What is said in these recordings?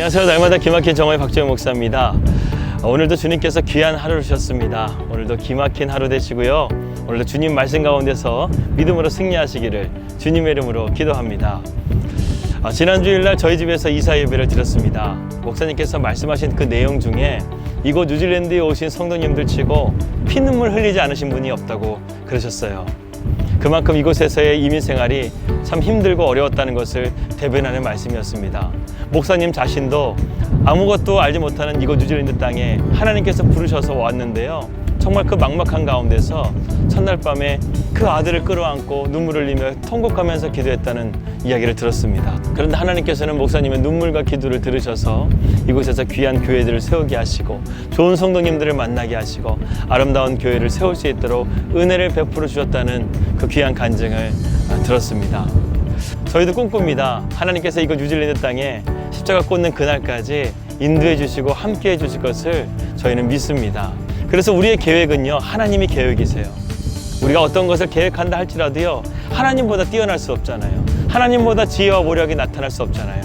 안녕하세요. 날마다 기막힌 정화의 박재영 목사입니다. 오늘도 주님께서 귀한 하루를 주셨습니다. 오늘도 기막힌 하루 되시고요. 오늘도 주님 말씀 가운데서 믿음으로 승리하시기를 주님의 이름으로 기도합니다. 지난 주일날 저희 집에서 이사 예배를 드렸습니다. 목사님께서 말씀하신 그 내용 중에 이곳 뉴질랜드에 오신 성도님들 치고 피눈물 흘리지 않으신 분이 없다고 그러셨어요. 그만큼 이곳에서의 이민 생활이 참 힘들고 어려웠다는 것을 대변하는 말씀이었습니다. 목사님 자신도 아무것도 알지 못하는 이곳 뉴질랜드 땅에 하나님께서 부르셔서 왔는데요. 정말 그 막막한 가운데서 첫날 밤에 그 아들을 끌어안고 눈물을 흘리며 통곡하면서 기도했다는 이야기를 들었습니다. 그런데 하나님께서는 목사님의 눈물과 기도를 들으셔서 이곳에서 귀한 교회들을 세우게 하시고 좋은 성도님들을 만나게 하시고 아름다운 교회를 세울 수 있도록 은혜를 베풀어 주셨다는 그 귀한 간증을 들었습니다. 저희도 꿈꿉니다. 하나님께서 이곳 뉴질랜드 땅에 십자가 꽂는 그날까지 인도해 주시고 함께 해 주실 것을 저희는 믿습니다. 그래서 우리의 계획은요, 하나님이 계획이세요. 우리가 어떤 것을 계획한다 할지라도요, 하나님보다 뛰어날 수 없잖아요. 하나님보다 지혜와 모략이 나타날 수 없잖아요.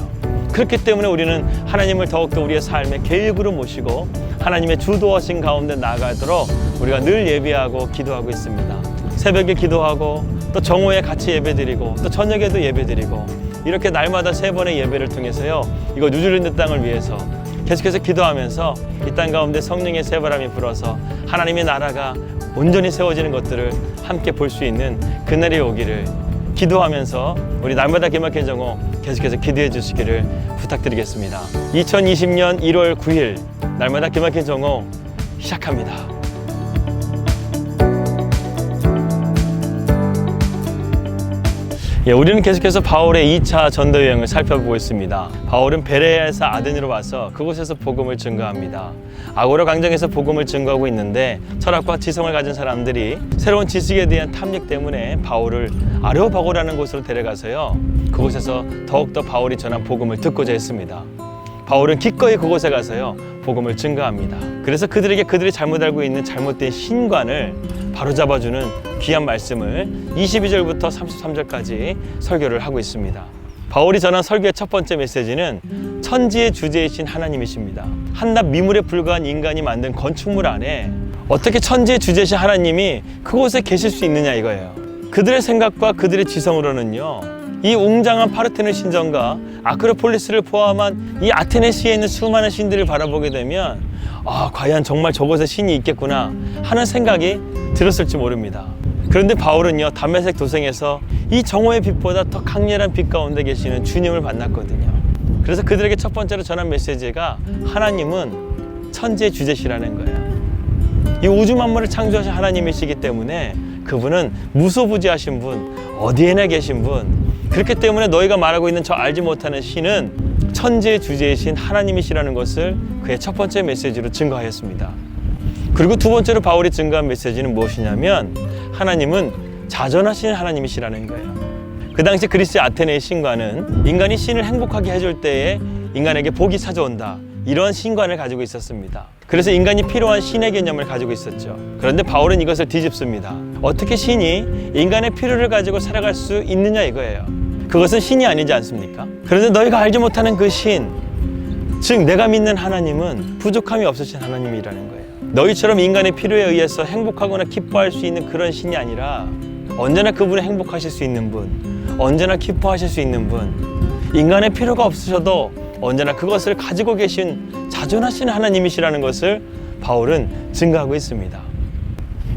그렇기 때문에 우리는 하나님을 더욱더 우리의 삶의 계획으로 모시고 하나님의 주도하신 가운데 나아가도록 우리가 늘 예배하고 기도하고 있습니다. 새벽에 기도하고 또 정오에 같이 예배드리고 또 저녁에도 예배드리고 이렇게 날마다 3번의 예배를 통해서요, 이거 뉴질랜드 땅을 위해서 계속해서 기도하면서 이 땅 가운데 성령의 새바람이 불어서 하나님의 나라가 온전히 세워지는 것들을 함께 볼 수 있는 그날이 오기를 기도하면서 우리 날마다 기막힌 정오 계속해서 기도해 주시기를 부탁드리겠습니다. 2020년 1월 9일 날마다 기막힌 정오 시작합니다. 우리는 계속해서 바울의 2차 전도 여행을 살펴보고 있습니다. 바울은 베레아에서 아덴으로 와서 그곳에서 복음을 증거합니다. 아고라 광장에서 복음을 증거하고 있는데 철학과 지성을 가진 사람들이 새로운 지식에 대한 탐닉 때문에 바울을 아레오파고라는 곳으로 데려가서요, 그곳에서 더욱더 바울이 전한 복음을 듣고자 했습니다. 바울은 기꺼이 그곳에 가서요, 복음을 증거합니다. 그래서 그들에게 그들이 잘못 알고 있는 잘못된 신관을 바로잡아주는 귀한 말씀을 22절부터 33절까지 설교를 하고 있습니다. 바울이 전한 설교의 첫 번째 메시지는 천지의 주제이신 하나님이십니다. 한낱 미물에 불과한 인간이 만든 건축물 안에 어떻게 천지의 주제이신 하나님이 그곳에 계실 수 있느냐 이거예요. 그들의 생각과 그들의 지성으로는요, 이 웅장한 파르테논 신전과 아크로폴리스를 포함한 이 아테네시에 있는 수많은 신들을 바라보게 되면 과연 정말 저곳에 신이 있겠구나 하는 생각이 들었을지 모릅니다. 그런데 바울은요, 담메색 도성에서 이 정오의 빛보다 더 강렬한 빛 가운데 계시는 주님을 만났거든요. 그래서 그들에게 첫 번째로 전한 메시지가 하나님은 천지의 주제시라는 거예요. 이 우주 만물을 창조하신 하나님이시기 때문에 그분은 무소부지하신 분, 어디에나 계신 분, 그렇기 때문에 너희가 말하고 있는 저 알지 못하는 신은 천지의 주제이신 하나님이시라는 것을 그의 첫 번째 메시지로 증거하였습니다. 그리고 두 번째로 바울이 증거한 메시지는 무엇이냐면 하나님은 자전하신 하나님이시라는 거예요. 그 당시 그리스 아테네의 신과는 인간이 신을 행복하게 해줄 때에 인간에게 복이 찾아온다, 이런 신관을 가지고 있었습니다. 그래서 인간이 필요한 신의 개념을 가지고 있었죠. 그런데 바울은 이것을 뒤집습니다. 어떻게 신이 인간의 필요를 가지고 살아갈 수 있느냐 이거예요. 그것은 신이 아니지 않습니까? 그런데 너희가 알지 못하는 그 신, 즉 내가 믿는 하나님은 부족함이 없으신 하나님이라는 거예요. 너희처럼 인간의 필요에 의해서 행복하거나 기뻐할 수 있는 그런 신이 아니라 언제나 그분이 행복하실 수 있는 분, 언제나 기뻐하실 수 있는 분, 인간의 필요가 없으셔도 언제나 그것을 가지고 계신 자존하신 하나님이시라는 것을 바울은 증거하고 있습니다.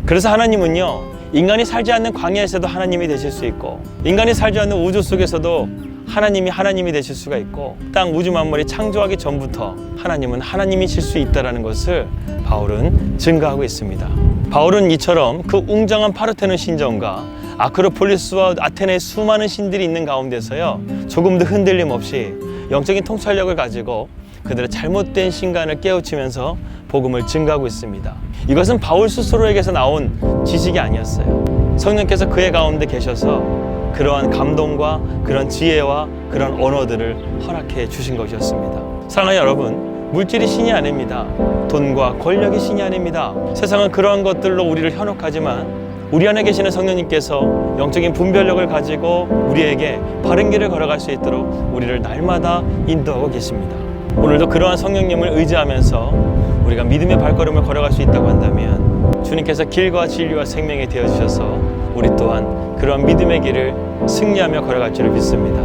그래서 하나님은요, 인간이 살지 않는 광야에서도 하나님이 되실 수 있고 인간이 살지 않는 우주 속에서도 하나님이 되실 수가 있고 땅 우주 만물이 창조하기 전부터 하나님은 하나님이실 수 있다는 것을 바울은 증거하고 있습니다. 바울은 이처럼 그 웅장한 파르테논 신전과 아크로폴리스와 아테네의 수많은 신들이 있는 가운데서요, 조금도 흔들림 없이 영적인 통찰력을 가지고 그들의 잘못된 신간을 깨우치면서 복음을 증거하고 있습니다. 이것은 바울 스스로에게서 나온 지식이 아니었어요. 성령께서 그의 가운데 계셔서 그러한 감동과 그런 지혜와 그런 언어들을 허락해 주신 것이었습니다. 사랑하는 여러분, 물질이 신이 아닙니다. 돈과 권력이 신이 아닙니다. 세상은 그러한 것들로 우리를 현혹하지만 우리 안에 계시는 성령님께서 영적인 분별력을 가지고 우리에게 바른 길을 걸어갈 수 있도록 우리를 날마다 인도하고 계십니다. 오늘도 그러한 성령님을 의지하면서 우리가 믿음의 발걸음을 걸어갈 수 있다고 한다면 주님께서 길과 진리와 생명이 되어주셔서 우리 또한 그러한 믿음의 길을 승리하며 걸어갈 줄을 믿습니다.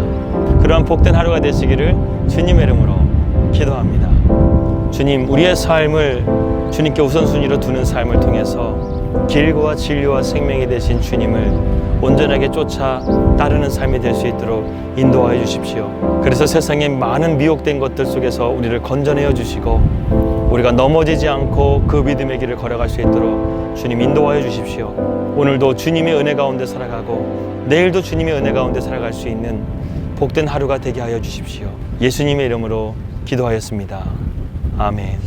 그러한 복된 하루가 되시기를 주님의 이름으로 기도합니다. 주님, 우리의 삶을 주님께 우선순위로 두는 삶을 통해서 길과 진리와 생명이 되신 주님을 온전하게 쫓아 따르는 삶이 될 수 있도록 인도하여 주십시오. 그래서 세상의 많은 미혹된 것들 속에서 우리를 건져내어 주시고 우리가 넘어지지 않고 그 믿음의 길을 걸어갈 수 있도록 주님 인도하여 주십시오. 오늘도 주님의 은혜 가운데 살아가고 내일도 주님의 은혜 가운데 살아갈 수 있는 복된 하루가 되게 하여 주십시오. 예수님의 이름으로 기도하였습니다. 아멘.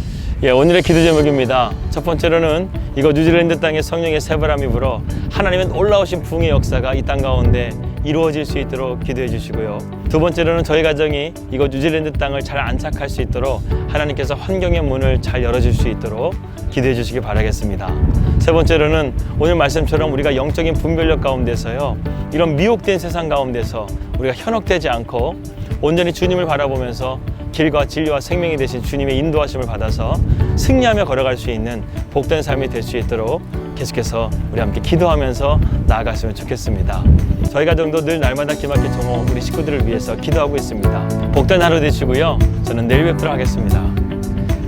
오늘의 기도 제목입니다. 첫 번째로는 이곳 뉴질랜드 땅에 성령의 새바람이 불어 하나님의 놀라우신 부흥의 역사가 이 땅 가운데 이루어질 수 있도록 기도해 주시고요. 두 번째로는 저희 가정이 이곳 뉴질랜드 땅을 잘 안착할 수 있도록 하나님께서 환경의 문을 잘 열어줄 수 있도록 기도해 주시기 바라겠습니다. 세 번째로는 오늘 말씀처럼 우리가 영적인 분별력 가운데서요, 이런 미혹된 세상 가운데서 우리가 현혹되지 않고 온전히 주님을 바라보면서 길과 진리와 생명이 되신 주님의 인도하심을 받아서 승리하며 걸어갈 수 있는 복된 삶이 될 수 있도록 계속해서 우리 함께 기도하면서 나아갔으면 좋겠습니다. 저희 가정도 늘 날마다 기막힌 종호 우리 식구들을 위해서 기도하고 있습니다. 복된 하루 되시고요. 저는 내일 뵙도록 하겠습니다.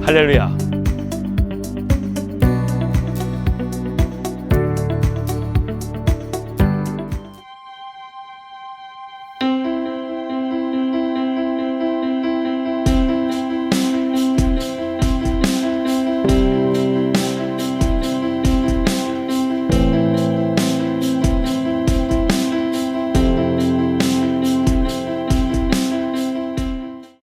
할렐루야.